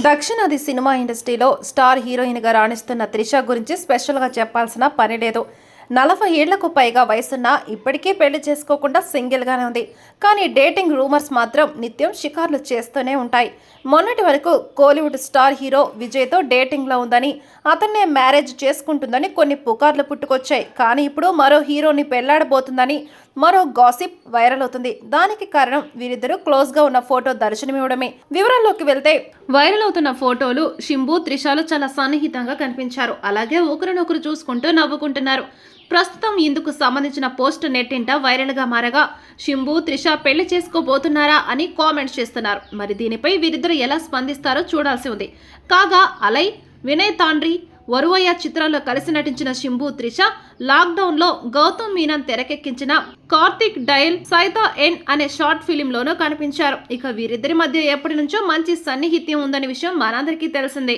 దక్షిణాది సినిమా ఇండస్ట్రీలో స్టార్ హీరోయిన్గా రాణిస్తున్న త్రిష గురించి స్పెషల్గా చెప్పాల్సిన పని లేదు. 40 ఏళ్లకు పైగా వయసున్న ఇప్పటికీ పెళ్లి చేసుకోకుండా సింగిల్గానే ఉంది. కానీ డేటింగ్ రూమర్స్ మాత్రం నిత్యం షికార్లు చేస్తూనే ఉంటాయి. మొన్నటి వరకు కోలీవుడ్ స్టార్ హీరో విజయ్తో డేటింగ్లో ఉందని, అతన్నే మ్యారేజ్ చేసుకుంటుందని కొన్ని పుకార్లు పుట్టుకొచ్చాయి. కానీ ఇప్పుడు మరో హీరోని పెళ్లాడబోతుందని మరో గాసిప్ వైరల్ అవుతుంది. దానికి కారణం వీరిద్దరూ క్లోజ్గా ఉన్న ఫోటో దర్శనమివ్వడమే. వివరాల్లోకి వెళ్తే వైరల్ అవుతున్న ఫోటోలు శింబు, త్రిషాలు చాలా సన్నిహితంగా కనిపించారు. అలాగే ఒకరినొకరు చూసుకుంటూ నవ్వుకుంటున్నారు. ప్రస్తుతం ఇందుకు సంబంధించిన పోస్ట్ నెట్టింట వైరల్గా మారగా శింబు, త్రిష పెళ్లి చేసుకోబోతున్నారా అని కామెంట్స్ చేస్తున్నారు. మరి దీనిపై వీరిద్దరు ఎలా స్పందిస్తారో చూడాల్సి ఉంది. కాగా అలై, వినయ్ తాండ్రి, వరువయ్య చిత్రాల్లో కలిసి నటించిన శింబు, త్రిష లాక్డౌన్లో గౌతమ్ మీనన్ తెరకెక్కించిన కార్తిక్ డయల్ సైతా ఎన్ అనే షార్ట్ ఫిలింలోనూ కనిపించారు. ఇక వీరిద్దరి మధ్య ఎప్పటి నుంచో మంచి సన్నిహిత్యం ఉందనే విషయం మనందరికీ తెలిసిందే.